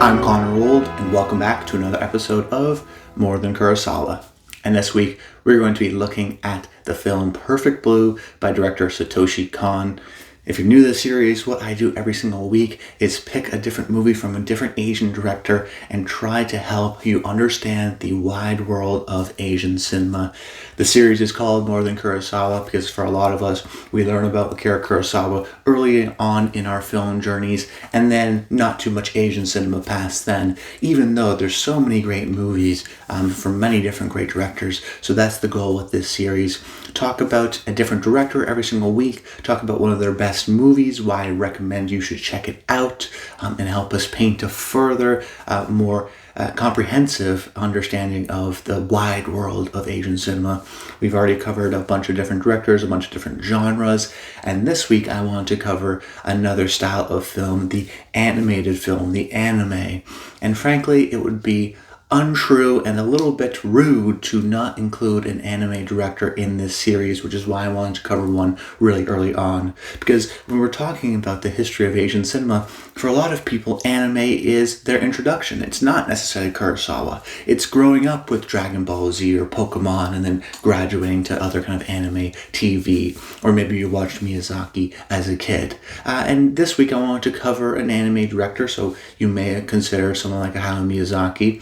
I'm Connor Old, and welcome back to another episode of More Than Kurosawa. And this week, we're going to be looking at the film Perfect Blue by director Satoshi Kon. If you're new to the series, what I do every single week is pick a different movie from a different Asian director and try to help you understand the wide world of Asian cinema. The series is called More Than Kurosawa because for a lot of us, we learn about Akira Kurosawa early on in our film journeys and then not too much Asian cinema past then, even though there's so many great movies from many different great directors. So that's the goal with this series. Talk about a different director every single week, talk about one of their best movies, why I recommend you should check it out, and help us paint a further, more comprehensive understanding of the wide world of Asian cinema. We've already covered a bunch of different directors, a bunch of different genres, and this week I want to cover another style of film, the animated film, the anime. And frankly, it would be untrue and a little bit rude to not include an anime director in this series, which is why I wanted to cover one really early on. Because when we're talking about the history of Asian cinema, for a lot of people, anime is their introduction. It's not necessarily Kurosawa. It's growing up with Dragon Ball Z or Pokemon and then graduating to other kind of anime TV, or maybe you watched Miyazaki as a kid. And this week I wanted to cover an anime director, so you may consider someone like Hayao Miyazaki.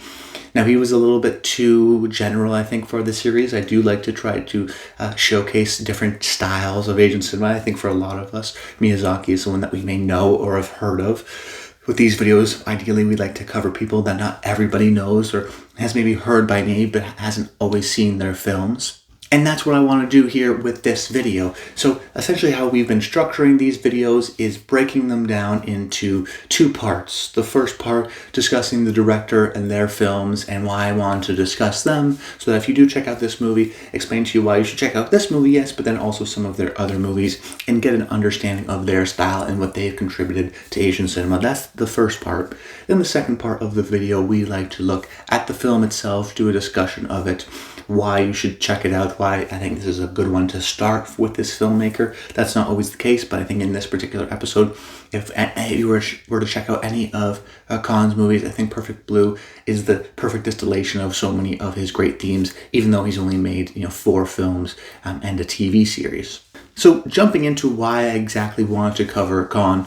Now, he was a little bit too general, I think, for the series. I do like to try to showcase different styles of Asian cinema. I think for a lot of us, Miyazaki is someone that we may know or have heard of. With these videos, ideally, we like to cover people that not everybody knows or has maybe heard by name but hasn't always seen their films. And that's what I want to do here with this video. So essentially how we've been structuring these videos is breaking them down into two parts. The first part discussing the director and their films and why I want to discuss them, so that if you do check out this movie, explain to you why you should check out this movie, yes, but then also some of their other movies and get an understanding of their style and what they've contributed to Asian cinema. That's the first part. Then the second part of the video, we like to look at the film itself, do a discussion of it, why you should check it out, why I think this is a good one to start with this filmmaker. That's not always the case, but I think in this particular episode, if you were to check out any of Kon's movies, I think Perfect Blue is the perfect distillation of so many of his great themes, even though he's only made 4 films and a TV series. So jumping into why I exactly wanted to cover Kon,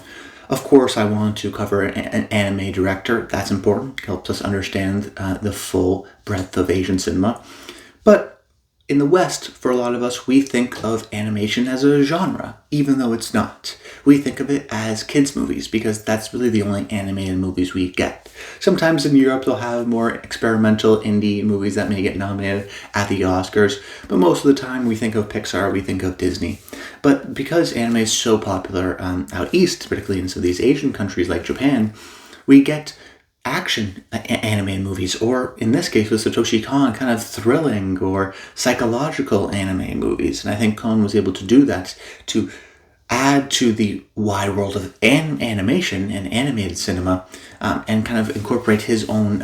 of course, I want to cover an anime director. That's important. It helps us understand the full breadth of Asian cinema. But in the West, for a lot of us, we think of animation as a genre, even though it's not. We think of it as kids' movies because that's really the only animated movies we get. Sometimes in Europe, they'll have more experimental indie movies that may get nominated at the Oscars, but most of the time we think of Pixar, we think of Disney. But because anime is so popular out east, particularly in some of these Asian countries like Japan, we get action anime movies, or in this case with Satoshi Kon, kind of thrilling or psychological anime movies. And I think Kon was able to do that to add to the wide world of animation and animated cinema and kind of incorporate his own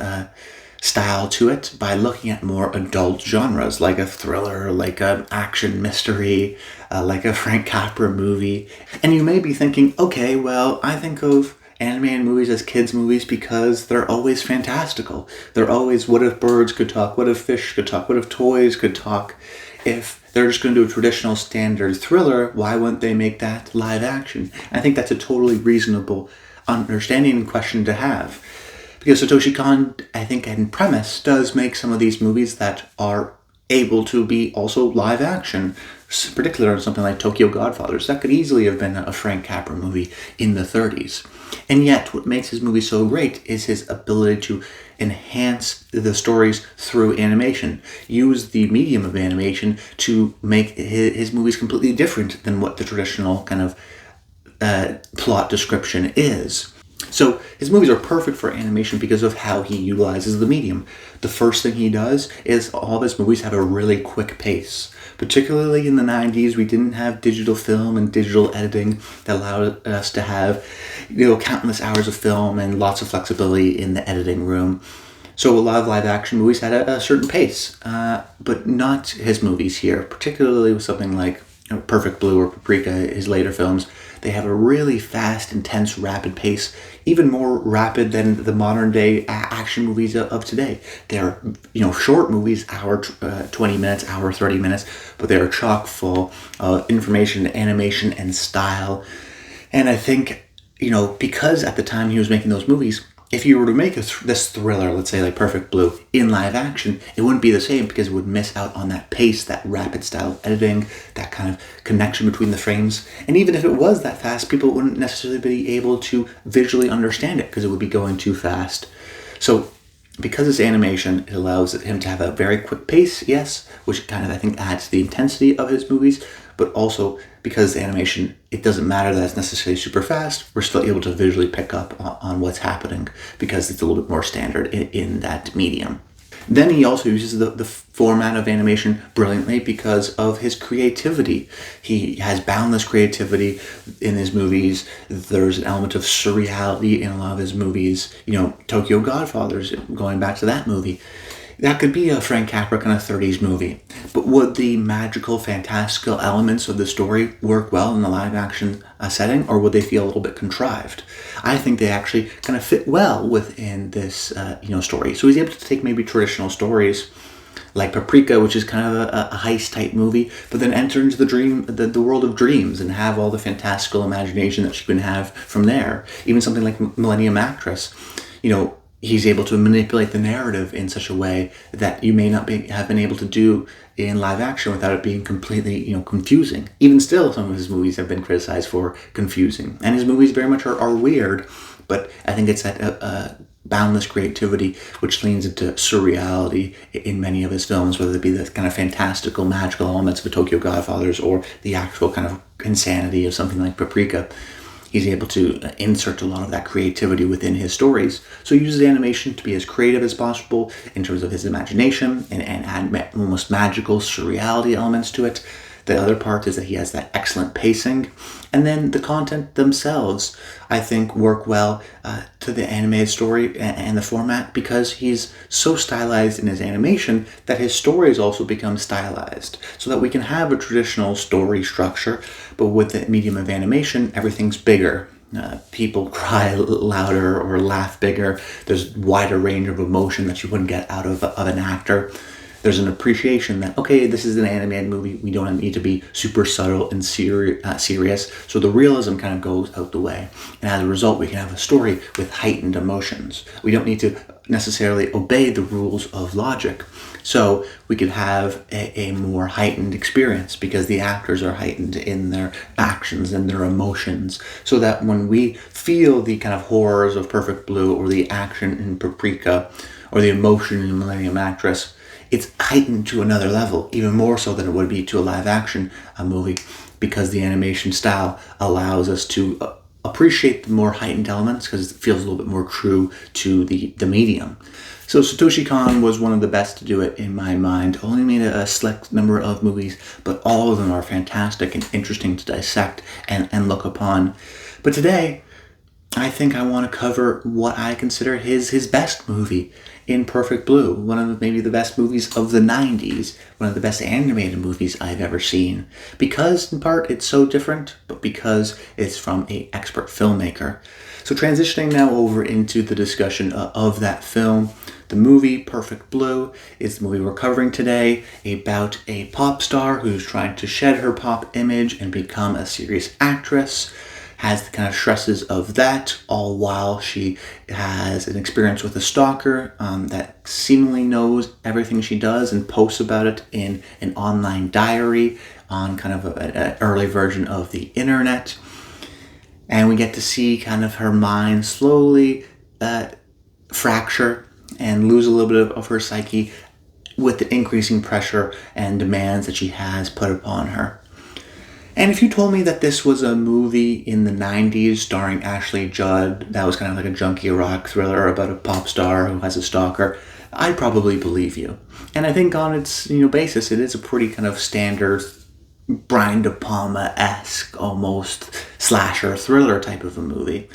style to it by looking at more adult genres like a thriller, like an action mystery, like a Frank Capra movie. And you may be thinking, okay, well, I think of animated movies as kids' movies because they're always fantastical. They're always, what if birds could talk? What if fish could talk? What if toys could talk? If they're just going to do a traditional standard thriller, why wouldn't they make that live action? I think that's a totally reasonable understanding and question to have. Because Satoshi Kon, I think in premise, does make some of these movies that are able to be also live action, particularly on something like Tokyo Godfathers. That could easily have been a Frank Capra movie in the 30s. And yet, what makes his movie so great is his ability to enhance the stories through animation. Use the medium of animation to make his movies completely different than what the traditional kind of plot description is. So his movies are perfect for animation because of how he utilizes the medium. The first thing he does is all of his movies have a really quick pace. Particularly in the 90s, we didn't have digital film and digital editing that allowed us to have, countless hours of film and lots of flexibility in the editing room. So a lot of live action movies had a certain pace, but not his movies here, particularly with something like Perfect Blue or Paprika, his later films, they have a really fast, intense, rapid pace, even more rapid than the modern day action movies of today. They're, short movies, hour 20 minutes, hour 30 minutes, but they're chock full of information, animation, and style. And I think, because at the time he was making those movies, if you were to make this thriller, let's say like Perfect Blue, in live action, it wouldn't be the same because it would miss out on that pace, that rapid style of editing, that kind of connection between the frames. And even if it was that fast, people wouldn't necessarily be able to visually understand it because it would be going too fast. So because it's animation, it allows him to have a very quick pace, yes, which kind of, I think, adds to the intensity of his movies, but also because animation, it doesn't matter that it's necessarily super fast, we're still able to visually pick up on what's happening because it's a little bit more standard in that medium. Then he also uses the format of animation brilliantly because of his creativity. He has boundless creativity in his movies. There's an element of surreality in a lot of his movies. Tokyo Godfathers, going back to that movie. That could be a Frank Capra kind of 30s movie. But would the magical, fantastical elements of the story work well in the live action setting, or would they feel a little bit contrived? I think they actually kind of fit well within this story. So he's able to take maybe traditional stories like Paprika, which is kind of a heist type movie, but then enter into the world of dreams and have all the fantastical imagination that you can have from there. Even something like Millennium Actress, he's able to manipulate the narrative in such a way that you may not have been able to do in live action without it being completely, confusing. Even still, some of his movies have been criticized for confusing. And his movies very much are weird, but I think it's that boundless creativity which leans into surreality in many of his films, whether it be the kind of fantastical, magical elements of Tokyo Godfathers or the actual kind of insanity of something like Paprika. He's able to insert a lot of that creativity within his stories. So he uses animation to be as creative as possible in terms of his imagination and add almost magical surreality elements to it. The other part is that he has that excellent pacing. And then the content themselves, I think, work well to the animated story and the format because he's so stylized in his animation that his stories also become stylized. So that we can have a traditional story structure, but with the medium of animation, everything's bigger. People cry louder or laugh bigger. There's a wider range of emotion that you wouldn't get out of an actor. There's an appreciation that, okay, this is an animated movie. We don't need to be super subtle and serious. So the realism kind of goes out the way. And as a result, we can have a story with heightened emotions. We don't need to necessarily obey the rules of logic. So we could have a more heightened experience because the actors are heightened in their actions and their emotions. So that when we feel the kind of horrors of Perfect Blue or the action in Paprika or the emotion in Millennium Actress, it's heightened to another level, even more so than it would be to a live action movie, because the animation style allows us to appreciate the more heightened elements because it feels a little bit more true to the medium. So Satoshi Kon was one of the best to do it in my mind. Only made a select number of movies, but all of them are fantastic and interesting to dissect and look upon. But today, I think I want to cover what I consider his best movie in Perfect Blue. One of maybe the best movies of the 90s. One of the best animated movies I've ever seen. Because, in part, it's so different, but because it's from an expert filmmaker. So transitioning now over into the discussion of that film. The movie Perfect Blue is the movie we're covering today about a pop star who's trying to shed her pop image and become a serious actress. Has the kind of stresses of that, all while she has an experience with a stalker that seemingly knows everything she does and posts about it in an online diary on kind of an early version of the internet. And we get to see kind of her mind slowly fracture and lose a little bit of her psyche with the increasing pressure and demands that she has put upon her. And if you told me that this was a movie in the 90s starring Ashley Judd, that was kind of like a junkie rock thriller about a pop star who has a stalker, I'd probably believe you. And I think on its basis, it is a pretty kind of standard Brian De Palma-esque, almost slasher thriller type of a movie.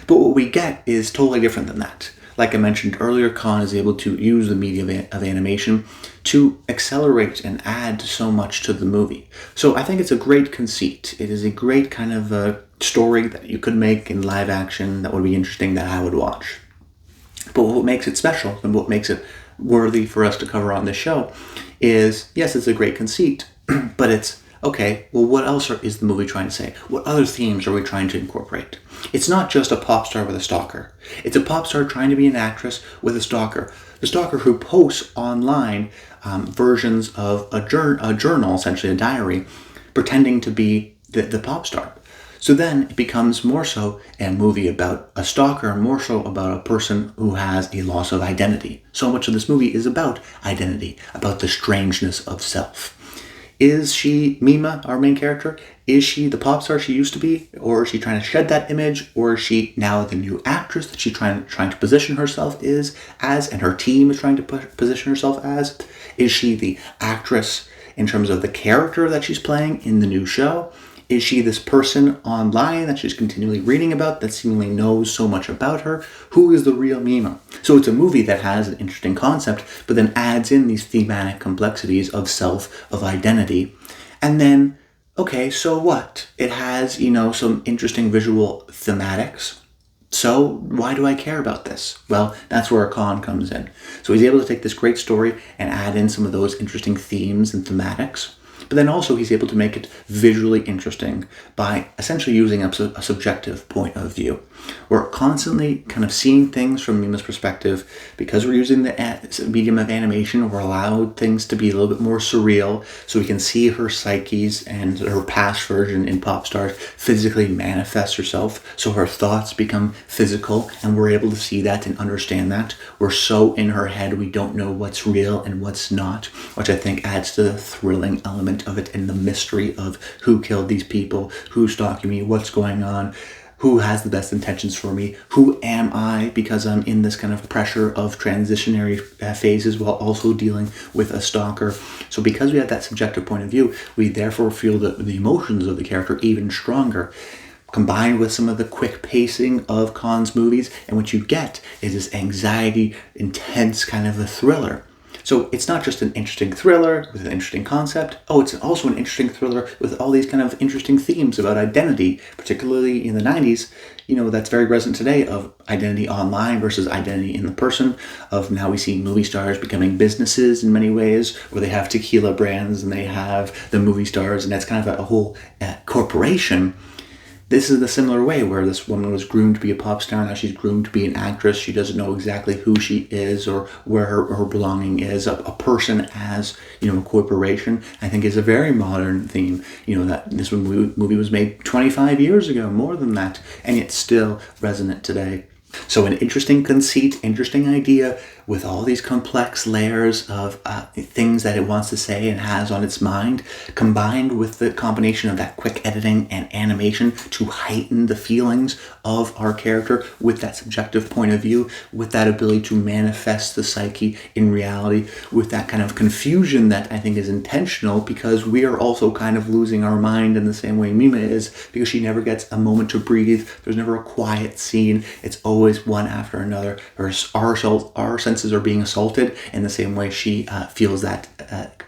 But what we get is totally different than that. like I mentioned earlier, Kon is able to use the medium of animation to accelerate and add so much to the movie. So I think it's a great conceit. It is a great kind of story that you could make in live action that would be interesting, that I would watch. But what makes it special and what makes it worthy for us to cover on this show is, yes, it's a great conceit, but it's, okay, well, what else is the movie trying to say? What other themes are we trying to incorporate? It's not just a pop star with a stalker. It's a pop star trying to be an actress with a stalker. The stalker who posts online versions of a journal, essentially a diary, pretending to be the pop star. So then it becomes more so a movie about a stalker, more so about a person who has a loss of identity. So much of this movie is about identity, about the strangeness of self. Is she Mima, our main character? Is she the pop star she used to be? Or is she trying to shed that image? Or is she now the new actress that she's trying to position herself as, and her team is trying to position herself as? Is she the actress in terms of the character that she's playing in the new show? Is she this person online that she's continually reading about that seemingly knows so much about her? Who is the real Mima? So it's a movie that has an interesting concept, but then adds in these thematic complexities of self, of identity. And then, okay, so what? It has, some interesting visual thematics. So why do I care about this? Well, that's where Kon comes in. So he's able to take this great story and add in some of those interesting themes and thematics. But then also he's able to make it visually interesting by essentially using a subjective point of view. We're constantly kind of seeing things from Mima's perspective. Because we're using the medium of animation, we're allowed things to be a little bit more surreal, so we can see her psyches and her past version in Pop Stars physically manifest herself. So her thoughts become physical, and we're able to see that and understand that. We're so in her head, we don't know what's real and what's not, which I think adds to the thrilling element of it and the mystery of who killed these people, who's stalking me, what's going on, who has the best intentions for me, who am I, because I'm in this kind of pressure of transitionary phases while also dealing with a stalker. So because we have that subjective point of view, we therefore feel the emotions of the character even stronger, combined with some of the quick pacing of Kon's movies, and what you get is this anxiety, intense kind of a thriller. So it's not just an interesting thriller with an interesting concept. Oh, it's also an interesting thriller with all these kind of interesting themes about identity, particularly in the 90s, that's very present today, of identity online versus identity in the person, of now we see movie stars becoming businesses in many ways, where they have tequila brands and they have the movie stars, and that's kind of a whole corporation. This is the similar way where this woman was groomed to be a pop star. Now she's groomed to be an actress. She doesn't know exactly who she is or where her belonging is. A person as, a corporation, I think is a very modern theme. That this movie was made 25 years ago, more than that, and yet still resonant today. So an interesting conceit, interesting idea with all these complex layers of things that it wants to say and has on its mind, combined with the combination of that quick editing and animation to heighten the feelings of our character with that subjective point of view, with that ability to manifest the psyche in reality, with that kind of confusion that I think is intentional, because we are also kind of losing our mind in the same way Mima is, because she never gets a moment to breathe. There's never a quiet scene. It's always one after another. Our senses are being assaulted in the same way she feels that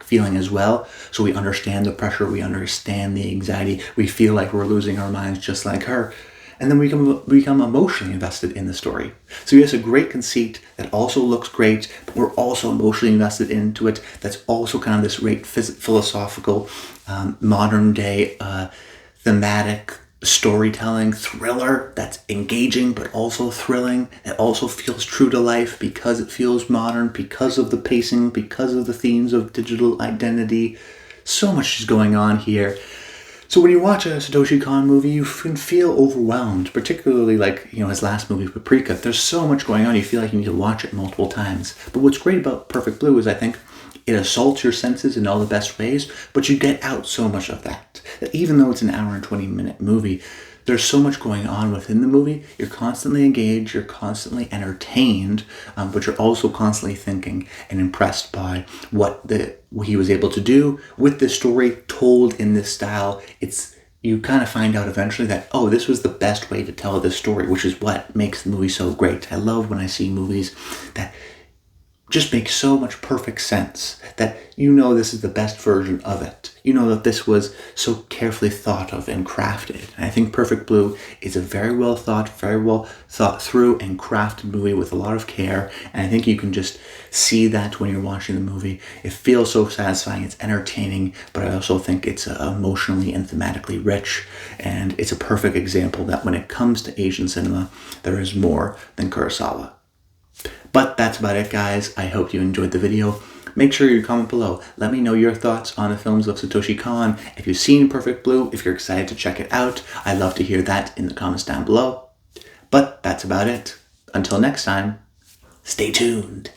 feeling as well. So we understand the pressure, we understand the anxiety, we feel like we're losing our minds just like her. And then we become emotionally invested in the story. So he has a great conceit that also looks great, but we're also emotionally invested into it. That's also kind of this great philosophical, modern day thematic storytelling thriller that's engaging but also thrilling. It also feels true to life because it feels modern, because of the pacing, because of the themes of digital identity. So much is going on here. So when you watch a Satoshi Kon movie, you can feel overwhelmed, particularly his last movie, Paprika. There's so much going on, you feel like you need to watch it multiple times. But what's great about Perfect Blue is I think it assaults your senses in all the best ways, but you get out so much of that even though it's an hour and 20-minute movie, there's so much going on within the movie. You're constantly engaged, you're constantly entertained, but you're also constantly thinking and impressed by what he was able to do with this story told in this style. It's you kind of find out eventually that, oh, this was the best way to tell this story, which is what makes the movie so great. I love when I see movies that just make so much perfect sense, that you know this is the best version of it. You know that this was so carefully thought of and crafted. And I think Perfect Blue is a very well thought through and crafted movie with a lot of care. And I think you can just see that when you're watching the movie. It feels so satisfying, it's entertaining, but I also think it's emotionally and thematically rich. And it's a perfect example that when it comes to Asian cinema, there is more than Kurosawa. But that's about it, guys. I hope you enjoyed the video. Make sure you comment below. Let me know your thoughts on the films of Satoshi Kon. If you've seen Perfect Blue, if you're excited to check it out, I'd love to hear that in the comments down below. But that's about it. Until next time, stay tuned.